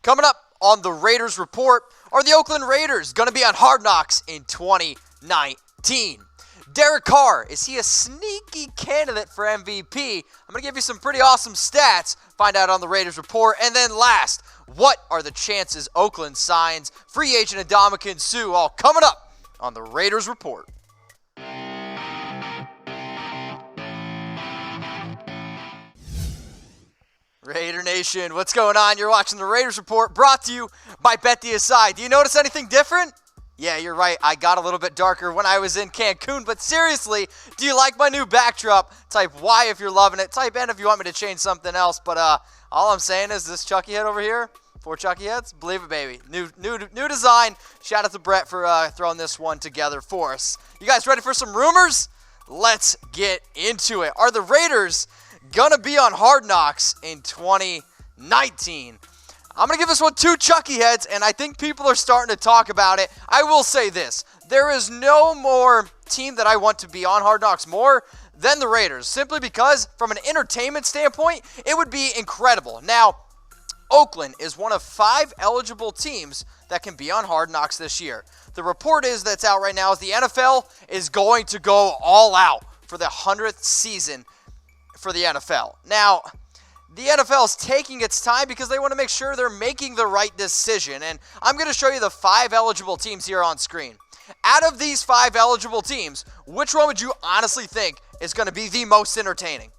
Coming up on the Raiders Report, are the Oakland Raiders going to be on Hard Knocks in 2019? Derek Carr, is he a sneaky candidate for MVP? I'm going to give you some pretty awesome stats, find out on the Raiders Report. And then last, what are the chances Oakland signs free agent Ndamukong Suh? All coming up on the Raiders Report. Raider Nation, what's going on? You're watching the Raiders Report, brought to you by BetDSI. Do you notice anything different? Yeah, you're right. I got a little bit darker when I was in Cancun, but seriously, do you like my new backdrop? Type Y if you're loving it. Type N if you want me to change something else. But all I'm saying is this Chucky head over here, 4 Chucky heads, believe it, baby. New design. Shout out to Brett for throwing this one together for us. You guys ready for some rumors? Let's get into it. Are the Raiders gonna be on Hard Knocks in 2019? I'm gonna give this one 2 Chucky heads, and I think people are starting to talk about it. I will say this: there is no more team that I want to be on Hard Knocks more than the Raiders, simply because from an entertainment standpoint, it would be incredible. Now, Oakland is one of 5 eligible teams that can be on Hard Knocks this year. The report that's out right now is the NFL is going to go all out for the 100th season for the NFL. Now, the NFL is taking its time because they want to make sure they're making the right decision. And I'm going to show you the 5 eligible teams here on screen. Out of these 5 eligible teams, which one would you honestly think is going to be the most entertaining?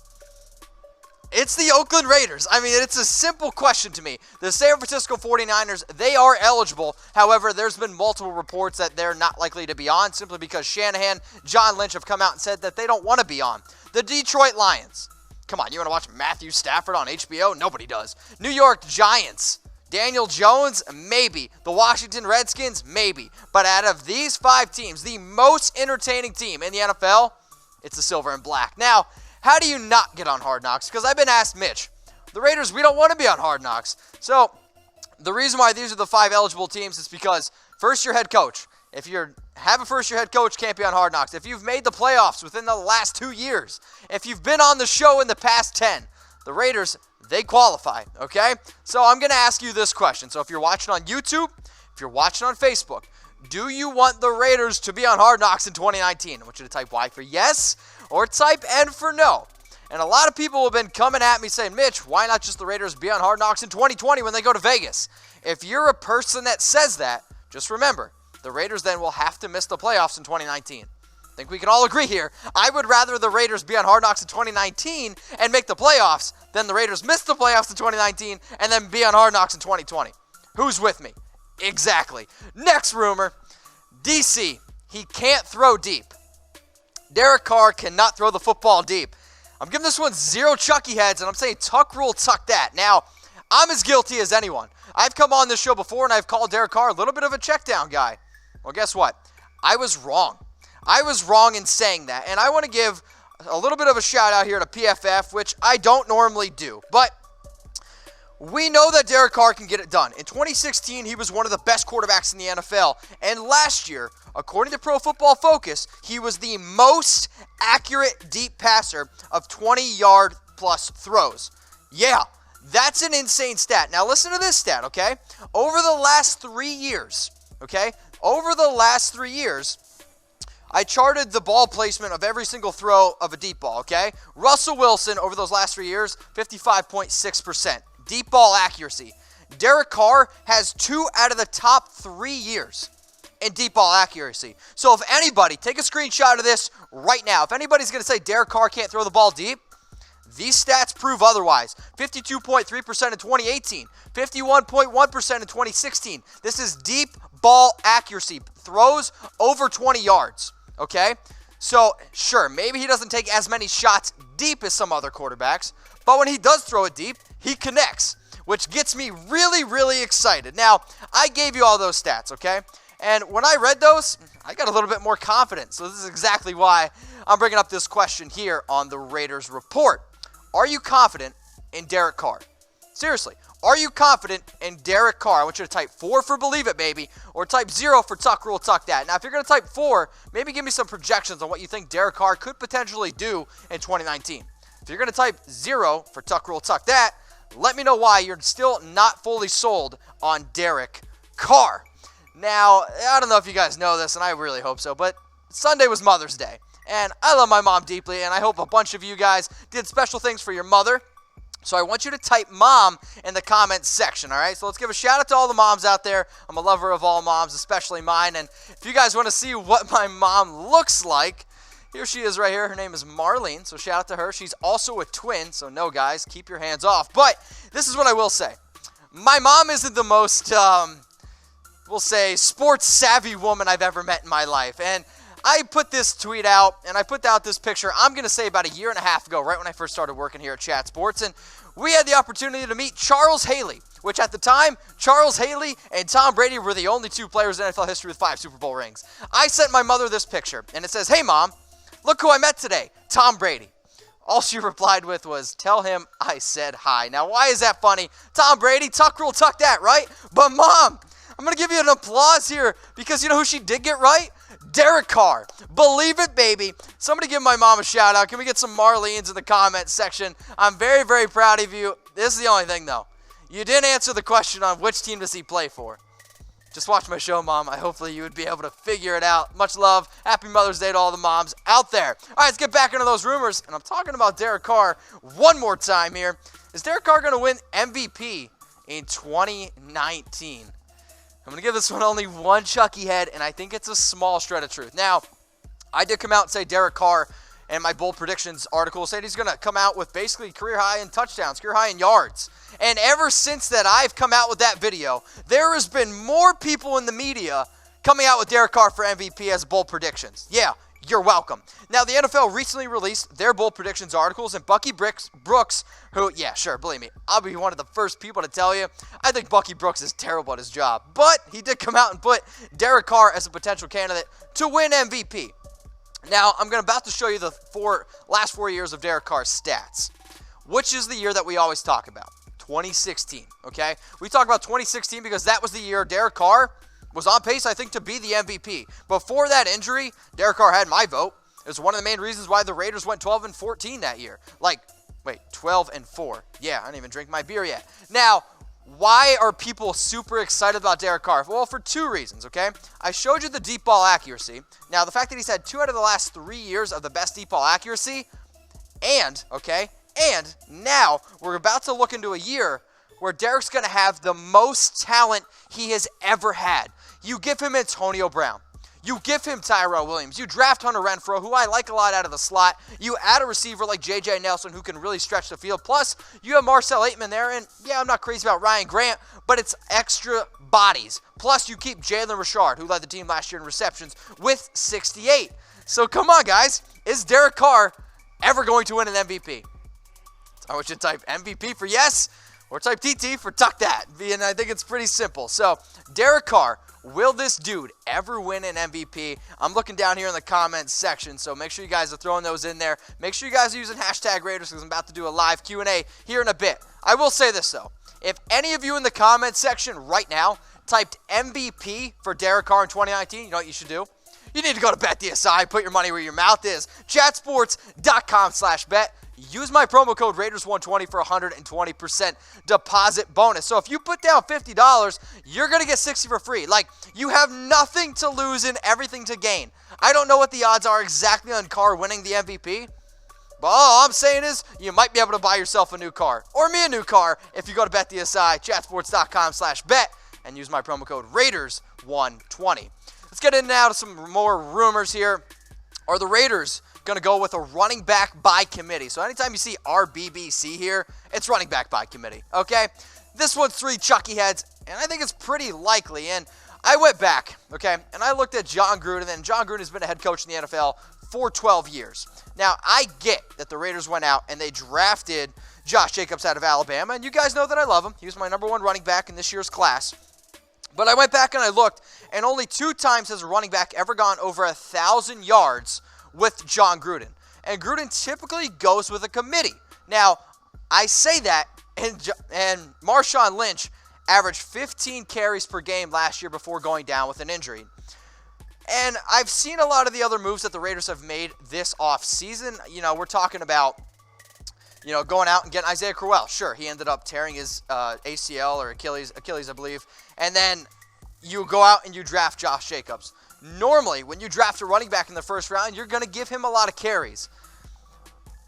It's the Oakland Raiders. I mean, it's a simple question to me. The San Francisco 49ers, they are eligible. However, there's been multiple reports that they're not likely to be on simply because Shanahan, John Lynch have come out and said that they don't want to be on. The Detroit Lions. Come on, you want to watch Matthew Stafford on HBO? Nobody does. New York Giants. Daniel Jones? Maybe. The Washington Redskins? Maybe. But out of these 5 teams, the most entertaining team in the NFL, it's the Silver and Black. Now, how do you not get on Hard Knocks? Because I've been asked, Mitch, the Raiders, we don't want to be on Hard Knocks. So, the reason why these are the 5 eligible teams is because first-year head coach. If you have a first-year head coach, can't be on Hard Knocks. If you've made the playoffs within the last 2 years, if you've been on the show in the past 10, the Raiders, they qualify, okay? So I'm going to ask you this question. So if you're watching on YouTube, if you're watching on Facebook, do you want the Raiders to be on Hard Knocks in 2019? I want you to type Y for yes or type N for no. And a lot of people have been coming at me saying, Mitch, why not just the Raiders be on Hard Knocks in 2020 when they go to Vegas? If you're a person that says that, just remember, the Raiders then will have to miss the playoffs in 2019. I think we can all agree here. I would rather the Raiders be on Hard Knocks in 2019 and make the playoffs than the Raiders miss the playoffs in 2019 and then be on Hard Knocks in 2020. Who's with me? Exactly. Next rumor, DC, he can't throw deep. Derek Carr cannot throw the football deep. I'm giving this one 0 Chucky heads, and I'm saying tuck rule, tuck that. Now, I'm as guilty as anyone. I've come on this show before, and I've called Derek Carr a little bit of a check down guy. Well, guess what? I was wrong. I was wrong in saying that, and I want to give a little bit of a shout out here to PFF, which I don't normally do, but we know that Derek Carr can get it done. In 2016, he was one of the best quarterbacks in the NFL, and last year, according to Pro Football Focus, he was the most accurate deep passer of 20-yard plus throws. Yeah, that's an insane stat. Now listen to this stat, okay? Over the last 3 years, I charted the ball placement of every single throw of a deep ball, okay? Russell Wilson, over those last 3 years, 55.6%. Deep ball accuracy. Derek Carr has 2 out of the top 3 years in deep ball accuracy. So if anybody, take a screenshot of this right now. If anybody's going to say Derek Carr can't throw the ball deep, these stats prove otherwise. 52.3% in 2018, 51.1% in 2016. This is deep ball accuracy. Throws over 20 yards, okay? So, sure, maybe he doesn't take as many shots deep as some other quarterbacks, but when he does throw it deep, he connects, which gets me really, really excited. Now, I gave you all those stats, okay? And when I read those, I got a little bit more confident. So this is exactly why I'm bringing up this question here on the Raiders Report. Are you confident in Derek Carr? Seriously, are you confident in Derek Carr? I want you to type 4 for believe it, baby, or type 0 for tuck rule, tuck that. Now, if you're going to type 4, maybe give me some projections on what you think Derek Carr could potentially do in 2019. If you're going to type 0 for tuck rule, tuck that, let me know why you're still not fully sold on Derek Carr. Now, I don't know if you guys know this, and I really hope so, but Sunday was Mother's Day. And I love my mom deeply, and I hope a bunch of you guys did special things for your mother. So I want you to type mom in the comments section, all right? So let's give a shout out to all the moms out there. I'm a lover of all moms, especially mine. And if you guys want to see what my mom looks like, here she is right here. Her name is Marlene, so shout out to her. She's also a twin, so no, guys, keep your hands off. But this is what I will say. My mom isn't the most, we'll say, sports-savvy woman I've ever met in my life. And I put this tweet out, and I put out this picture, I'm going to say about a year and a half ago, right when I first started working here at Chat Sports, and we had the opportunity to meet Charles Haley, which at the time, Charles Haley and Tom Brady were the only two players in NFL history with 5 Super Bowl rings. I sent my mother this picture, and it says, "Hey, Mom, look who I met today, Tom Brady." All she replied with was, "Tell him I said hi." Now, why is that funny? Tom Brady, tuck rule, tuck that, right? But, Mom, I'm going to give you an applause here because you know who she did get right? Derek Carr. Believe it, baby. Somebody give my mom a shout out. Can we get some Marlenes in the comments section? I'm very, very proud of you. This is the only thing, though. You didn't answer the question on which team does he play for. Just watch my show, Mom. Hopefully you would be able to figure it out. Much love. Happy Mother's Day to all the moms out there. All right, let's get back into those rumors. And I'm talking about Derek Carr one more time here. Is Derek Carr going to win MVP in 2019? I'm going to give this one only one Chucky head, and I think it's a small shred of truth. Now, I did come out and say Derek Carr in my bold predictions article said he's going to come out with basically career high in touchdowns, career high in yards. And ever since that I've come out with that video, there has been more people in the media coming out with Derek Carr for MVP as bold predictions. Yeah, you're welcome. Now, the NFL recently released their bold predictions articles, and Bucky Brooks, who, yeah, sure, believe me, I'll be one of the first people to tell you, I think Bucky Brooks is terrible at his job. But he did come out and put Derek Carr as a potential candidate to win MVP. Now, I'm about to show you the last 4 years of Derek Carr's stats, which is the year that we always talk about, 2016, okay? We talk about 2016 because that was the year Derek Carr was on pace, I think, to be the MVP. Before that injury, Derek Carr had my vote. It was one of the main reasons why the Raiders went 12-14 that year. 12-4. Yeah, I didn't even drink my beer yet. Now, why are people super excited about Derek Carr? Well, for 2 reasons, okay? I showed you the deep ball accuracy. Now, the fact that he's had 2 out of the last 3 years of the best deep ball accuracy, and now we're about to look into a year where Derek's going to have the most talent he has ever had. You give him Antonio Brown. You give him Tyrell Williams. You draft Hunter Renfrow, who I like a lot out of the slot. You add a receiver like J.J. Nelson, who can really stretch the field. Plus, you have Marcel Aitman there, and yeah, I'm not crazy about Ryan Grant, but it's extra bodies. Plus, you keep Jalen Richard, who led the team last year in receptions, with 68. So come on, guys. Is Derek Carr ever going to win an MVP? I want you to type MVP for yes, or type TT for tuck that. And I think it's pretty simple. So, Derek Carr, will this dude ever win an MVP? I'm looking down here in the comments section, so make sure you guys are throwing those in there. Make sure you guys are using hashtag Raiders because I'm about to do a live Q&A here in a bit. I will say this, though. If any of you in the comments section right now typed MVP for Derek Carr in 2019, you know what you should do? You need to go to BetDSI, put your money where your mouth is. Chatsports.com/bet. Use my promo code Raiders120 for 120% deposit bonus. So if you put down $50, you're going to get $60 for free. You have nothing to lose and everything to gain. I don't know what the odds are exactly on Carr winning the MVP, but all I'm saying is you might be able to buy yourself a new car or me a new car if you go to BetDSI, chatsports.com/bet, and use my promo code Raiders120. Let's get in now to some more rumors here. Are the Raiders going to go with a running back by committee? So anytime you see RBBC here, it's running back by committee, okay? This one's 3 Chucky heads, and I think it's pretty likely. And I went back, okay, and I looked at Jon Gruden, and Jon Gruden has been a head coach in the NFL for 12 years. Now, I get that the Raiders went out and they drafted Josh Jacobs out of Alabama, and you guys know that I love him. He was my #1 running back in this year's class. But I went back and I looked, and only 2 times has a running back ever gone over 1,000 yards with Jon Gruden. And Gruden typically goes with a committee. Now, I say that, and Marshawn Lynch averaged 15 carries per game last year before going down with an injury. And I've seen a lot of the other moves that the Raiders have made this offseason. You know, we're talking about going out and getting Isaiah Crowell. Sure, he ended up tearing his ACL or Achilles, I believe. And then you go out and you draft Josh Jacobs. Normally, when you draft a running back in the first round, you're going to give him a lot of carries.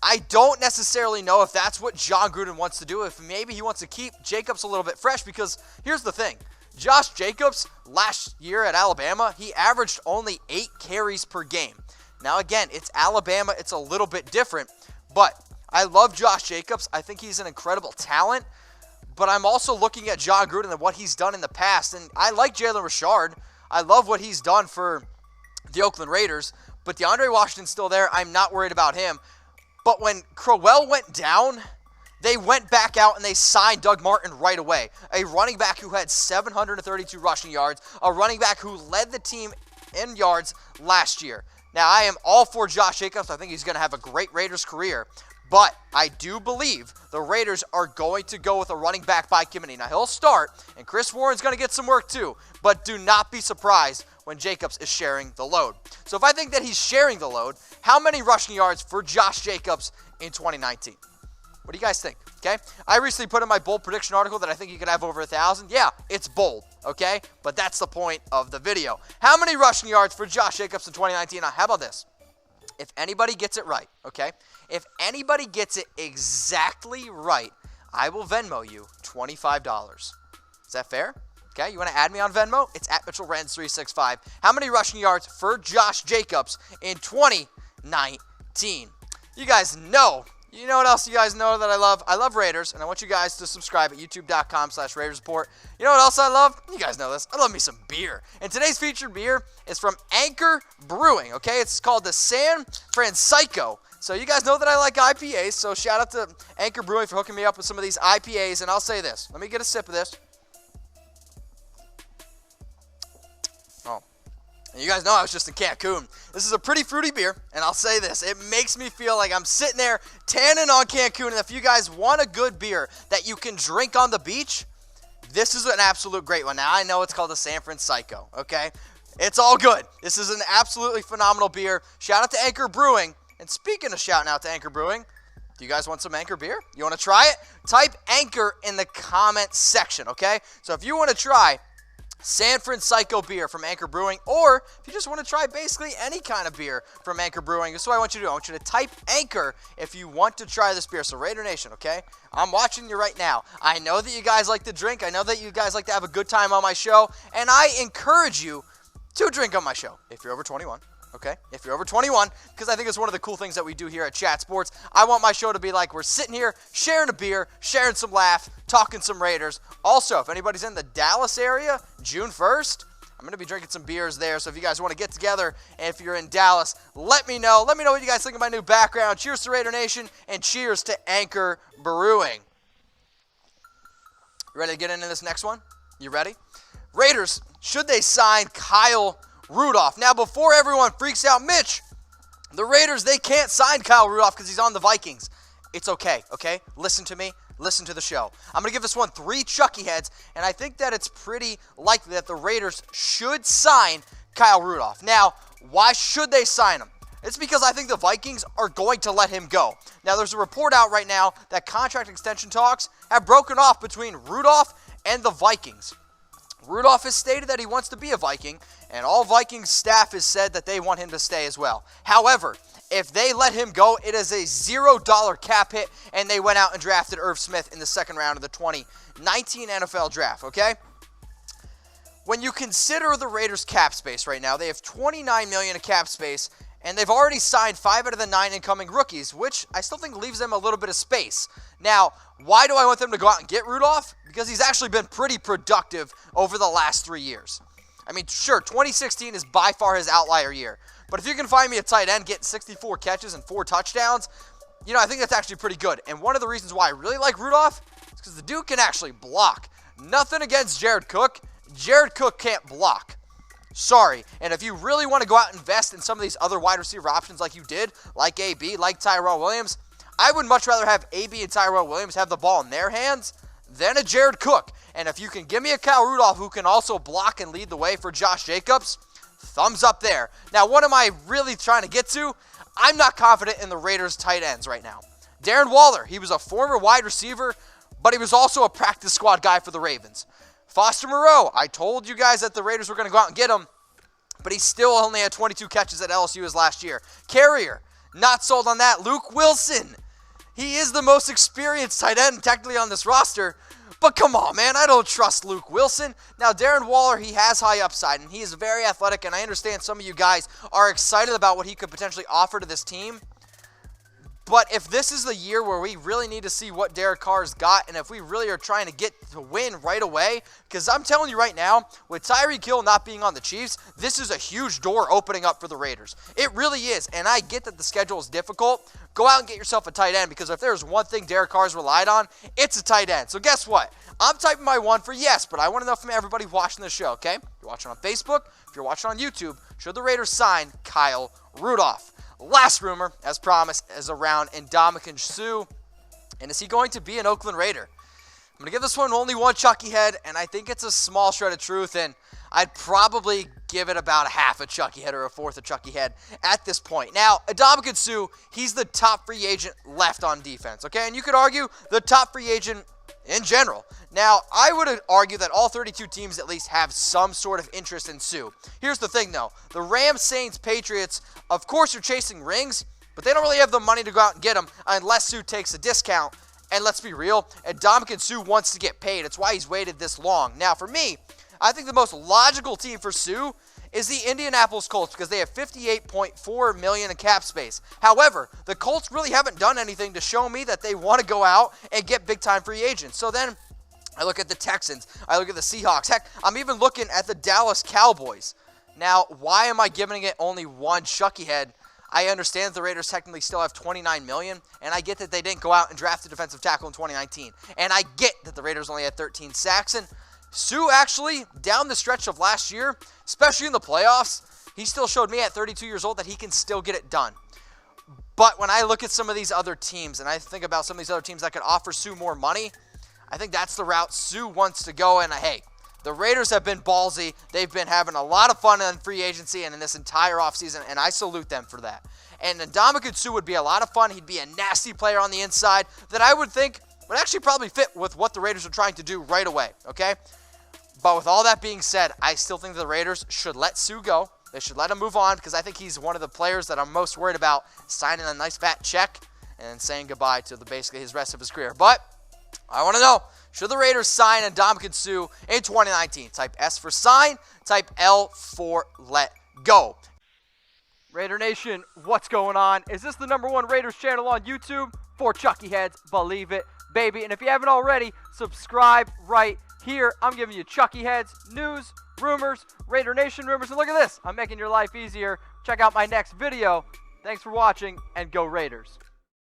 I don't necessarily know if that's what Jon Gruden wants to do, if maybe he wants to keep Jacobs a little bit fresh, because here's the thing. Josh Jacobs, last year at Alabama, he averaged only 8 carries per game. Now, again, it's Alabama. It's a little bit different, but I love Josh Jacobs. I think he's an incredible talent, but I'm also looking at Jon Gruden and what he's done in the past, and I like Jalen Richard. I love what he's done for the Oakland Raiders, but DeAndre Washington's still there. I'm not worried about him. But when Crowell went down, they went back out and they signed Doug Martin right away. A running back who had 732 rushing yards, a running back who led the team in yards last year. Now, I am all for Josh Jacobs. I think he's going to have a great Raiders career. But I do believe the Raiders are going to go with a running back by committee. Now, he'll start, and Chris Warren's going to get some work too. But do not be surprised when Jacobs is sharing the load. So if I think that he's sharing the load, how many rushing yards for Josh Jacobs in 2019? What do you guys think? Okay, I recently put in my bold prediction article that I think he could have over 1,000. Yeah, it's bold, okay? But that's the point of the video. How many rushing yards for Josh Jacobs in 2019? Now, how about this? If anybody gets it right, okay? If anybody gets it exactly right, I will Venmo you $25. Is that fair? Okay, you want to add me on Venmo? It's at Mitchell Renz 365. How many rushing yards for Josh Jacobs in 2019? You guys know. You know what else you guys know that I love? I love Raiders, and I want you guys to subscribe at youtube.com/Raiders Report. You know what else I love? You guys know this. I love me some beer. And today's featured beer is from Anchor Brewing, okay? It's called the San Francisco. So you guys know that I like IPAs, so shout out to Anchor Brewing for hooking me up with some of these IPAs, and I'll say this. Let me get a sip of this. And you guys know I was just in Cancun. This is a pretty fruity beer, and I'll say this. It makes me feel like I'm sitting there tanning on Cancun, and if you guys want a good beer that you can drink on the beach, this is an absolute great one. Now, I know it's called the San Francisco, okay? It's all good. This is an absolutely phenomenal beer. Shout out to Anchor Brewing. And speaking of shouting out to Anchor Brewing, do you guys want some Anchor beer? You want to try it? Type Anchor in the comment section, okay? So if you want to try San Francisco beer from Anchor Brewing, or if you just want to try basically any kind of beer from Anchor Brewing, this is what I want you to do. I want you to type Anchor if you want to try this beer. So Raider Nation, okay? I'm watching you right now. I know that you guys like to drink. I know that you guys like to have a good time on my show, and I encourage you to drink on my show if you're over 21. Okay, if you're over 21, because I think it's one of the cool things that we do here at Chat Sports. I want my show to be like we're sitting here sharing a beer, sharing some laugh, talking some Raiders. Also, if anybody's in the Dallas area, June 1st, I'm going to be drinking some beers there. So if you guys want to get together, and if you're in Dallas, let me know. Let me know what you guys think of my new background. Cheers to Raider Nation, and cheers to Anchor Brewing. You ready to get into this next one? You ready? Raiders, should they sign Kyle Rudolph? Now, before everyone freaks out, Mitch, the Raiders, they can't sign Kyle Rudolph because he's on the Vikings. It's okay, okay? Listen to me. Listen to the show. I'm going to give this one 3 Chucky heads, and I think that it's pretty likely that the Raiders should sign Kyle Rudolph. Now, why should they sign him? It's because I think the Vikings are going to let him go. Now, there's a report out right now that contract extension talks have broken off between Rudolph and the Vikings. Rudolph has stated that he wants to be a Viking, and all Vikings staff has said that they want him to stay as well. However, if they let him go, it is a $0 cap hit, and they went out and drafted Irv Smith in the second round of the 2019 NFL draft, okay? When you consider the Raiders' cap space right now, they have $29 million in cap space, and they've already signed 5 out of the 9 incoming rookies, which I still think leaves them a little bit of space. Now, why do I want them to go out and get Rudolph? Because he's actually been pretty productive over the last 3 years. I mean, sure, 2016 is by far his outlier year. But if you can find me a tight end getting 64 catches and 4 touchdowns, you know, I think that's actually pretty good. And one of the reasons why I really like Rudolph is because the dude can actually block. Nothing against Jared Cook. Jared Cook can't block. Sorry. And if you really want to go out and invest in some of these other wide receiver options like you did, like AB, like Tyrell Williams, I would much rather have AB and Tyrell Williams have the ball in their hands than a Jared Cook. And if you can give me a Kyle Rudolph who can also block and lead the way for Josh Jacobs, thumbs up there. Now, what am I really trying to get to? I'm not confident in the Raiders' tight ends right now. Darren Waller, he was a former wide receiver, but he was also a practice squad guy for the Ravens. Foster Moreau, I told you guys that the Raiders were going to go out and get him, but he still only had 22 catches at LSU his last year. Carrier, not sold on that. Luke Wilson, he is the most experienced tight end technically on this roster, but come on, man, I don't trust Luke Wilson. Now, Darren Waller, he has high upside, and he is very athletic, and I understand some of you guys are excited about what he could potentially offer to this team. But if this is the year where we really need to see what Derek Carr's got, and if we really are trying to get to win right away, because I'm telling you right now, with Tyreek Hill not being on the Chiefs, this is a huge door opening up for the Raiders. It really is, and I get that the schedule is difficult. Go out and get yourself a tight end, because if there's one thing Derek Carr's relied on, it's a tight end. So guess what? I'm typing my one for yes, but I want to know from everybody watching the show, okay? If you're watching on Facebook, if you're watching on YouTube, should the Raiders sign Kyle Rudolph? Last rumor, as promised, is around Ndamukong Suh. And is he going to be an Oakland Raider? I'm going to give this one only one Chucky head, and I think it's a small shred of truth, and I'd probably give it about a half a Chucky head or a fourth a Chucky head at this point. Now, Ndamukong Suh, he's the top free agent left on defense, okay? And you could argue the top free agent in general. Now, I would argue that all 32 teams at least have some sort of interest in Suh. Here's the thing, though. The Rams, Saints, Patriots, of course, are chasing rings, but they don't really have the money to go out and get them unless Suh takes a discount. And let's be real, Ndamukong Suh wants to get paid. It's why he's waited this long. Now, for me, I think the most logical team for Suh is the Indianapolis Colts because they have $58.4 million in cap space. However, the Colts really haven't done anything to show me that they want to go out and get big-time free agents. So then I look at the Texans. I look at the Seahawks. Heck, I'm even looking at the Dallas Cowboys. Now, why am I giving it only one Chucky head? I understand that the Raiders technically still have $29 million, and I get that they didn't go out and draft a defensive tackle in 2019. And I get that the Raiders only had 13 sacks. And Suh actually, down the stretch of last year, especially in the playoffs, he still showed me at 32 years old that he can still get it done. But when I look at some of these other teams, and I think about some of these other teams that could offer Suh more money, I think that's the route Suh wants to go. And hey, the Raiders have been ballsy. They've been having a lot of fun in free agency and in this entire offseason, and I salute them for that. And Ndamukong Suh would be a lot of fun. He'd be a nasty player on the inside that I would think would actually probably fit with what the Raiders are trying to do right away, okay? But with all that being said, I still think the Raiders should let Suh go. They should let him move on because I think he's one of the players that I'm most worried about signing a nice fat check and saying goodbye to basically his rest of his career. But I want to know, should the Raiders sign Ndamukong Suh in 2019? Type S for sign, type L for let go. Raider Nation, what's going on? Is this the #1 Raiders channel on YouTube? For Chucky heads, believe it, baby. And if you haven't already, subscribe right here. I'm giving you Chucky heads, news, rumors, Raider Nation rumors. And look at this, I'm making your life easier. Check out my next video. Thanks for watching, and go Raiders.